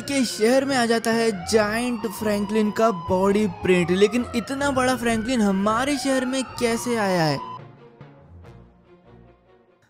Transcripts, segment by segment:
के शहर में आ जाता है जायंट फ्रैंकलिन का बॉडी प्रिंट। लेकिन इतना बड़ा फ्रैंकलिन हमारे शहर में कैसे आया है?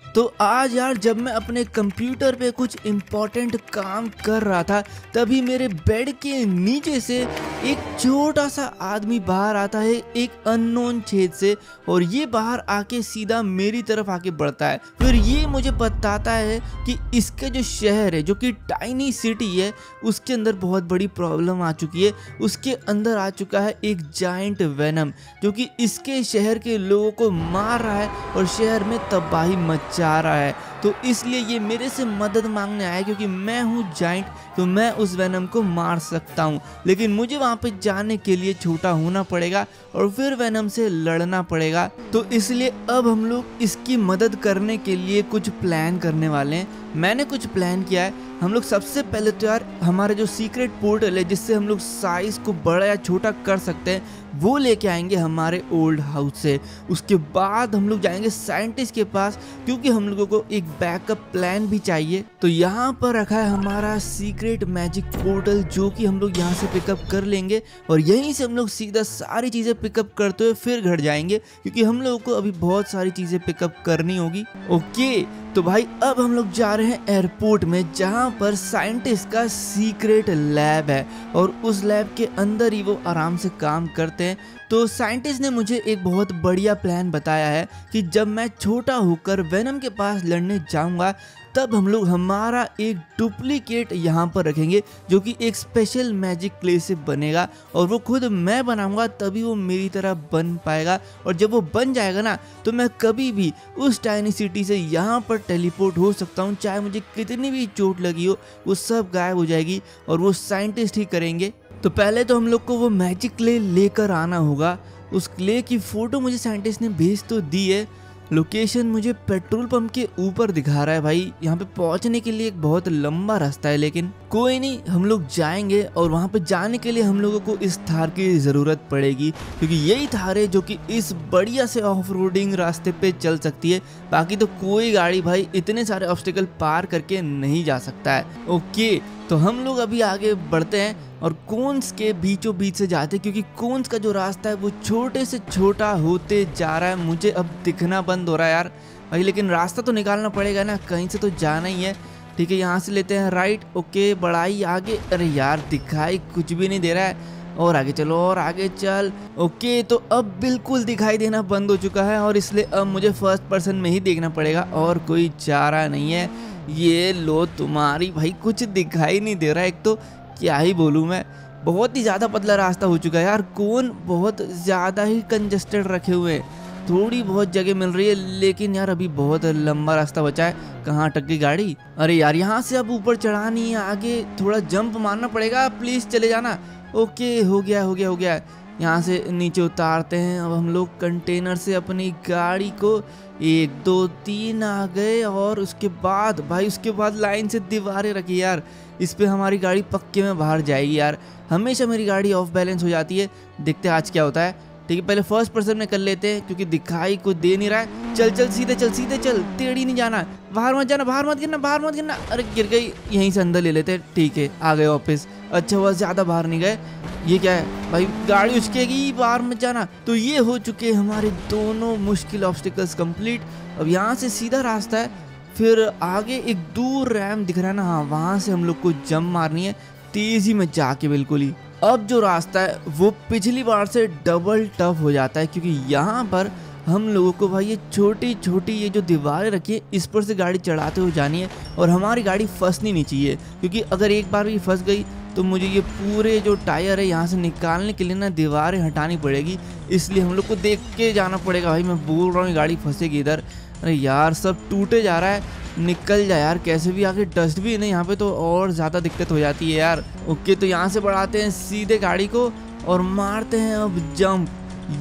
तो आज यार जब मैं अपने कंप्यूटर पे कुछ इम्पोर्टेंट काम कर रहा था, तभी मेरे बेड के नीचे से एक छोटा सा आदमी बाहर आता है एक अननोन छेद से, और ये बाहर आके सीधा मेरी तरफ आके बढ़ता है। फिर ये मुझे बताता है कि इसके जो शहर है, जो कि टाइनी सिटी है, उसके अंदर बहुत बड़ी प्रॉब्लम आ चुकी है। उसके अंदर आ चुका है एक जायंट वेनम, जो कि इसके शहर के लोगों को मार रहा है और शहर में तबाही मचा रहा है। तो इसलिए ये मेरे से मदद मांगने आया, क्योंकि मैं हूँ जायंट, तो मैं उस वेनम को मार सकता हूँ। लेकिन मुझे वहाँ पे जाने के लिए छोटा होना पड़ेगा और फिर वेनम से लड़ना पड़ेगा। तो इसलिए अब हम लोग इसकी मदद करने के लिए कुछ प्लान करने वाले हैं। मैंने कुछ प्लान किया है। हम लोग सबसे पहले तो यार हमारे जो सीक्रेट पोर्टल है, जिससे हम लोग साइज को बड़ा या छोटा कर सकते हैं, वो लेके आएंगे हमारे ओल्ड हाउस से। उसके बाद हम लोग जाएंगे साइंटिस्ट के पास, क्योंकि हम लोगों को एक बैकअप प्लान भी चाहिए। तो यहाँ पर रखा है हमारा सीक्रेट मैजिक पोर्टल, जो कि हम लोग यहाँ से पिकअप कर लेंगे और यहीं से हम लोग सीधा सारी चीज़ें पिकअप करते हुए फिर घर जाएंगे, क्योंकि हम लोगों को अभी बहुत सारी चीज़ें पिकअप करनी होगी। ओके, तो भाई अब हम लोग जा रहे हैं एयरपोर्ट में, जहाँ पर साइंटिस्ट का सीक्रेट लैब है और उस लैब के अंदर ही वो आराम से काम करते हैं। तो साइंटिस्ट ने मुझे एक बहुत बढ़िया प्लान बताया है कि जब मैं छोटा होकर वेनम के पास लड़ने जाऊंगा, तब हम लोग हमारा एक डुप्लीकेट यहाँ पर रखेंगे, जो कि एक स्पेशल मैजिक क्ले से बनेगा, और वो खुद मैं बनाऊंगा, तभी वो मेरी तरह बन पाएगा। और जब वो बन जाएगा ना, तो मैं कभी भी उस टाइनी सिटी से यहाँ पर टेलीपोर्ट हो सकता हूँ। चाहे मुझे कितनी भी चोट लगी हो, वो सब गायब हो जाएगी और वो साइंटिस्ट ही करेंगे। तो पहले तो हम लोग को वो मैजिक क्ले लेकर आना होगा। उस क्ले की फ़ोटो मुझे साइंटिस्ट ने भेज तो दी है। लोकेशन मुझे पेट्रोल पंप के ऊपर दिखा रहा है। भाई यहाँ पे पहुँचने के लिए एक बहुत लंबा रास्ता है, लेकिन कोई नहीं, हम लोग जाएंगे। और वहाँ पे जाने के लिए हम लोगों को इस थार की ज़रूरत पड़ेगी, क्योंकि यही थार है जो कि इस बढ़िया से ऑफ रोडिंग रास्ते पे चल सकती है। बाकी तो कोई गाड़ी भाई इतने सारे ऑब्स्टिकल पार करके नहीं जा सकता है। ओके, तो हम लोग अभी आगे बढ़ते हैं और कोन्स के बीचों बीच से जाते हैं, क्योंकि कोन्स का जो रास्ता है वो छोटे से छोटा होते जा रहा है। मुझे अब दिखना बंद हो रहा है यार भाई, लेकिन रास्ता तो निकालना पड़ेगा ना, कहीं से तो जाना ही है। ठीक है, यहाँ से लेते हैं राइट। ओके, बढ़ाई आगे। अरे यार दिखाई कुछ भी नहीं दे रहा है, और आगे चलो और आगे चल। ओके, तो अब बिल्कुल दिखाई देना बंद हो चुका है, और इसलिए अब मुझे फर्स्ट पर्सन में ही देखना पड़ेगा और कोई चारा नहीं है। ये लो तुम्हारी भाई, कुछ दिखाई नहीं दे रहा है। एक तो क्या ही बोलूँ मैं, बहुत ही ज़्यादा पतला रास्ता हो चुका है यार। कोन बहुत ज़्यादा ही कंजस्टेड रखे हुए हैं, थोड़ी बहुत जगह मिल रही है, लेकिन यार अभी बहुत लंबा रास्ता बचा है। कहाँ अटक गई गाड़ी? अरे यार यहाँ से अब ऊपर चढ़ानी है, आगे थोड़ा जंप मारना पड़ेगा। प्लीज़ चले जाना। ओके, हो गया हो गया हो गया। यहाँ से नीचे उतारते हैं अब हम लोग कंटेनर से अपनी गाड़ी को। 1 2 3 आ गए, और उसके बाद भाई उसके बाद लाइन से दीवारें रखी यार। इस पे हमारी गाड़ी पक्के में बाहर जाएगी यार। हमेशा मेरी गाड़ी ऑफ बैलेंस हो जाती है। देखते हैं आज क्या होता है। ठीक है, पहले फर्स्ट पर्सन में कर लेते हैं, क्योंकि दिखाई कुछ दे नहीं रहा है। चल चल सीधे चल, सीधे चल, टेढ़ी नहीं जाना, बाहर मत जाना, बाहर मत गिरना, बाहर मत गिरना। अरे गिर गई, यहीं से अंदर ले लेते हैं। ठीक है, आ गए वापस। अच्छा हुआ ज़्यादा बाहर नहीं गए। ये क्या है भाई, गाड़ी उचकेगी, बाहर मत जाना। तो ये हो चुके हमारे दोनों मुश्किल ऑब्स्टिकल्स कंप्लीट। अब यहाँ से सीधा रास्ता है, फिर आगे एक दूर रैम दिख रहा है ना, हाँ वहाँ से हम लोग को जंप मारनी है तेज़ी में जाके बिल्कुल ही। अब जो रास्ता है वो पिछली बार से डबल टफ हो जाता है, क्योंकि यहाँ पर हम लोगों को भाई ये छोटी छोटी ये जो दीवारें रखी है, इस पर से गाड़ी चढ़ाते हुए जानी है, और हमारी गाड़ी फंसनी नहीं चाहिए, क्योंकि अगर एक बार भी फंस गई तो मुझे ये पूरे जो टायर है यहाँ से निकालने के लिए ना दीवारें हटानी पड़ेगी। इसलिए हम लोग को देख के जाना पड़ेगा। भाई मैं बोल रहा हूँ गाड़ी फंसेगी इधर। अरे यार सब टूटे जा रहा है, निकल जा यार कैसे भी। आगे डस्टबिन है यहाँ पे, तो और ज़्यादा दिक्कत हो जाती है यार। ओके, तो यहाँ से बढ़ाते हैं सीधे गाड़ी को और मारते हैं अब जंप।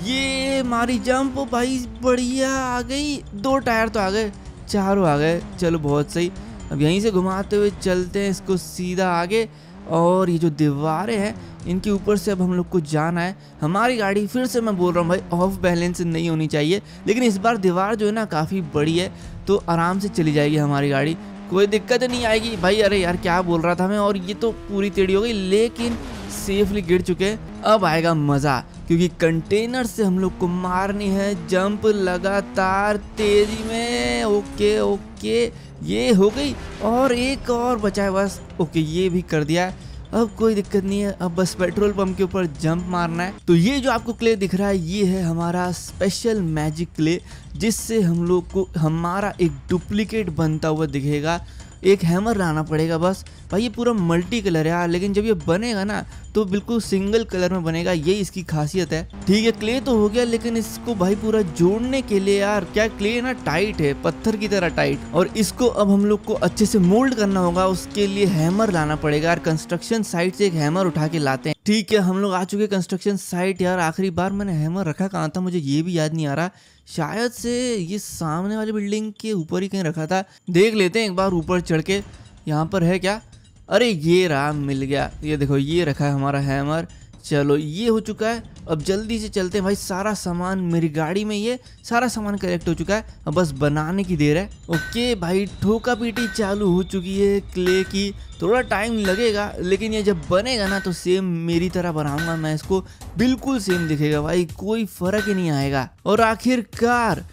ये मारी जंप भाई, बढ़िया आ गई। 2 टायर तो आ गए, चारों आ गए। चलो बहुत सही। अब यहीं से घुमाते हुए चलते हैं इसको सीधा आगे, और ये जो दीवारें हैं इनके ऊपर से अब हम लोग को जाना है। हमारी गाड़ी फिर से मैं बोल रहा हूँ भाई ऑफ बैलेंस नहीं होनी चाहिए, लेकिन इस बार दीवार जो है ना काफ़ी बड़ी है, तो आराम से चली जाएगी हमारी गाड़ी, कोई दिक्कत नहीं आएगी भाई। अरे यार क्या बोल रहा था मैं, और ये तो पूरी टेढ़ी हो गई, लेकिन सेफली गिर चुके। अब आएगा मजा, क्योंकि कंटेनर से हम लोग को मारनी है जंप लगातार तेजी में। ओके ओके, ये हो गई, और एक और बचा है बस। ओके, ये भी कर दिया। अब कोई दिक्कत नहीं है, अब बस पेट्रोल पंप के ऊपर जंप मारना है। तो ये जो आपको क्ले दिख रहा है, ये है हमारा स्पेशल मैजिक क्ले, जिससे हम लोग को हमारा एक डुप्लीकेट बनता हुआ दिखेगा। एक हैमर लाना पड़ेगा बस। भाई ये पूरा मल्टी कलर है यार, लेकिन जब ये बनेगा ना तो बिल्कुल सिंगल कलर में बनेगा, यही इसकी खासियत है। ठीक है, क्ले तो हो गया, लेकिन इसको भाई पूरा जोड़ने के लिए यार, क्या क्ले ना टाइट है, पत्थर की तरह टाइट, और इसको अब हम लोग को अच्छे से मोल्ड करना होगा। उसके लिए हैमर लाना पड़ेगा यार। कंस्ट्रक्शन साइट से एक हैमर उठा के लाते हैं। ठीक है, हम लोग आ चुके कंस्ट्रक्शन साइट। यार आखिरी बार मैंने हैमर रखा कहाँ था, मुझे ये भी याद नहीं आ रहा। शायद से ये सामने वाली बिल्डिंग के ऊपर ही कहीं रखा था। देख लेते हैं एक बार ऊपर चढ़ के, यहाँ पर है क्या। अरे ये रहा, मिल गया। ये देखो, ये रखा है हमारा हैमर। चलो ये हो चुका है। अब जल्दी से चलते हैं भाई। सारा सामान मेरी गाड़ी में, ये सारा सामान कलेक्ट हो चुका है, अब बस बनाने की देर है। ओके भाई, ठोका पीटी चालू हो चुकी है क्ले की। थोड़ा टाइम लगेगा, लेकिन ये जब बनेगा ना तो सेम मेरी तरह बनाऊंगा मैं इसको, बिल्कुल सेम दिखेगा भाई, कोई फर्क ही नहीं आएगा। और आखिरकार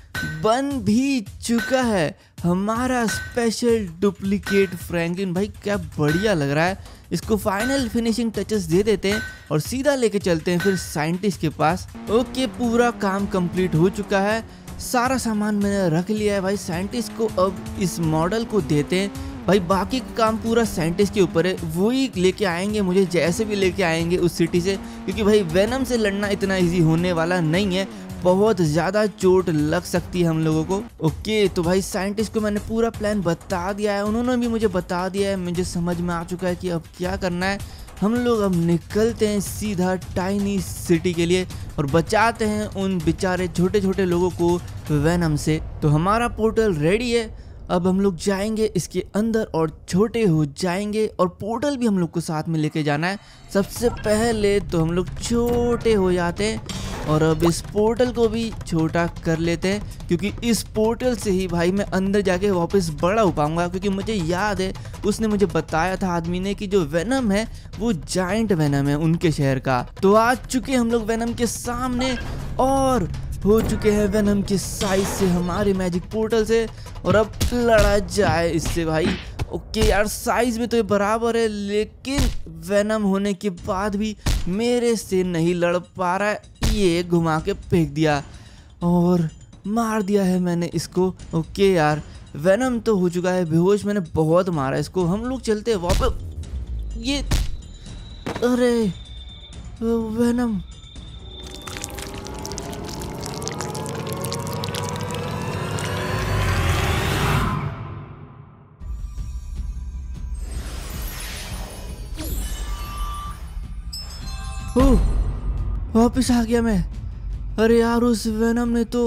बन भी चुका है हमारा स्पेशल डुप्लीकेट फ्रैंकलिन। भाई क्या बढ़िया लग रहा है। इसको फाइनल फिनिशिंग टचेस दे देते हैं और सीधा लेके चलते हैं फिर साइंटिस्ट के पास। ओके, पूरा काम कंप्लीट हो चुका है, सारा सामान मैंने रख लिया है भाई। साइंटिस्ट को अब इस मॉडल को देते हैं भाई। बाकी का काम पूरा साइंटिस्ट के ऊपर है, वही लेके आएंगे मुझे, जैसे भी लेके आएंगे उस सिटी से, क्योंकि भाई वेनम से लड़ना इतना इजी होने वाला नहीं है, बहुत ज़्यादा चोट लग सकती है हम लोगों को। ओके, तो भाई साइंटिस्ट को मैंने पूरा प्लान बता दिया है, उन्होंने भी मुझे बता दिया है, मुझे समझ में आ चुका है कि अब क्या करना है। हम लोग अब निकलते हैं सीधा टाइनी सिटी के लिए और बचाते हैं उन बेचारे छोटे छोटे लोगों को वेनम से। तो हमारा पोर्टल रेडी है, अब हम लोग जाएंगे इसके अंदर और छोटे हो जाएंगे, और पोर्टल भी हम लोग को साथ में लेके जाना है। सबसे पहले तो हम लोग छोटे हो जाते हैं और अब इस पोर्टल को भी छोटा कर लेते हैं, क्योंकि इस पोर्टल से ही भाई मैं अंदर जाके वापस बड़ा हो पाऊंगा। क्योंकि मुझे याद है, उसने मुझे बताया था आदमी ने कि जो वेनम है वो जाइंट वेनम है उनके शहर का। तो आ चुके हम लोग वेनम के सामने और हो चुके हैं वेनम के साइज से हमारे मैजिक पोर्टल से, और अब लड़ा जाए इससे भाई। ओके यार, साइज में तो ये बराबर है, लेकिन वेनम होने के बाद भी मेरे से नहीं लड़ पा रहा है। ये घुमा के फेंक दिया और मार दिया है मैंने इसको। ओके यार, वेनम तो हो चुका है बेहोश, मैंने बहुत मारा इसको। हम लोग चलते हैं वापस। ये अरे वेनम, वापस आ गया मैं। अरे यार, उस वेनम ने तो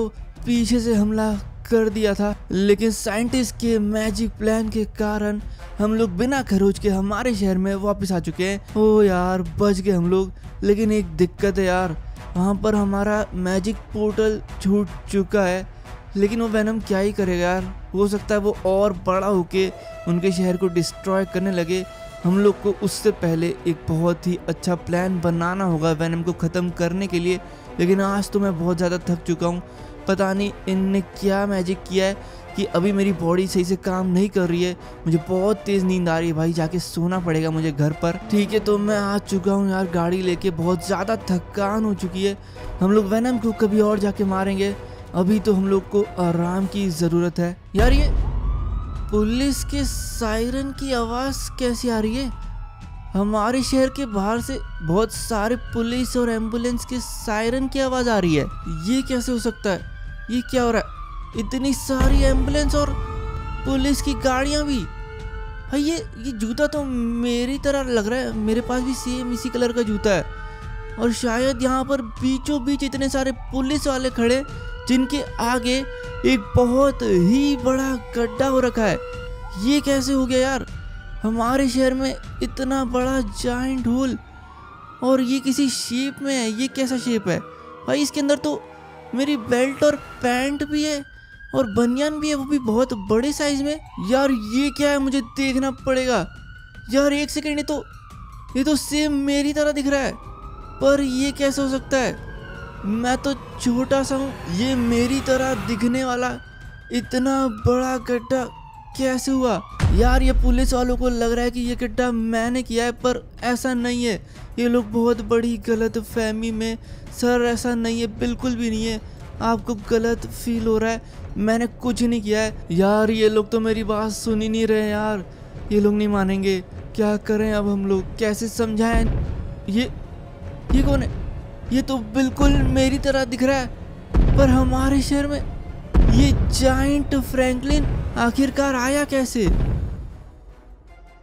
पीछे से हमला कर दिया था, लेकिन साइंटिस्ट के मैजिक प्लान के कारण हम लोग बिना खरोच के हमारे शहर में वापस आ चुके हैं। ओ यार, बच गए हम लोग। लेकिन एक दिक्कत है यार, वहाँ पर हमारा मैजिक पोर्टल छूट चुका है, लेकिन वो वेनम क्या ही करेगा यार। हो सकता है वो और बड़ा होके उनके शहर को डिस्ट्रॉय करने लगे। हम लोग को उससे पहले एक बहुत ही अच्छा प्लान बनाना होगा वेनम को ख़त्म करने के लिए। लेकिन आज तो मैं बहुत ज़्यादा थक चुका हूँ, पता नहीं इनने क्या मैजिक किया है कि अभी मेरी बॉडी सही से काम नहीं कर रही है। मुझे बहुत तेज़ नींद आ रही है भाई, जाके सोना पड़ेगा मुझे घर पर। ठीक है, तो मैं आ चुका हूँ यार गाड़ी लेके, बहुत ज़्यादा थकान हो चुकी है। हम लोग वेनम को कभी और जाके मारेंगे, अभी तो हम लोग को आराम की ज़रूरत है। यार ये पुलिस के सायरन की आवाज़ कैसी आ रही है? हमारे शहर के बाहर से बहुत सारे पुलिस और एम्बुलेंस के सायरन की आवाज़ आ रही है। ये कैसे हो सकता है? ये क्या हो रहा है? इतनी सारी एम्बुलेंस और पुलिस की गाड़ियाँ भी। भाई ये जूता तो मेरी तरह लग रहा है, मेरे पास भी सेम इसी कलर का जूता है। और शायद यहाँ पर बीचों बीच इतने सारे पुलिस वाले खड़े, जिनके आगे एक बहुत ही बड़ा गड्ढा हो रखा है। ये कैसे हो गया यार? हमारे शहर में इतना बड़ा जाइंट होल, और ये किसी शेप में है। ये कैसा शेप है भाई? इसके अंदर तो मेरी बेल्ट और पैंट भी है। और बनियान भी है, वो भी बहुत बड़े साइज में। यार ये क्या है, मुझे देखना पड़ेगा। यार एक सेकंड, ये तो सेम मेरी तरह दिख रहा है, पर ये कैसे हो सकता है? मैं तो छोटा सा हूँ, ये मेरी तरह दिखने वाला इतना बड़ा गड्ढा कैसे हुआ? यार ये पुलिस वालों को लग रहा है कि ये गड्ढा मैंने किया है, पर ऐसा नहीं है। ये लोग बहुत बड़ी गलत फहमी में। सर ऐसा नहीं है, बिल्कुल भी नहीं है। आपको गलत फील हो रहा है, मैंने कुछ नहीं किया है। यार ये लोग तो मेरी बात सुन ही नहीं रहे यार, ये लोग नहीं मानेंगे। क्या करें अब हम लोग, कैसे समझाएं? ये कौन है? ये तो बिल्कुल मेरी तरह दिख रहा है, पर हमारे शहर में ये जायंट फ्रैंकलिन आखिरकार आया कैसे?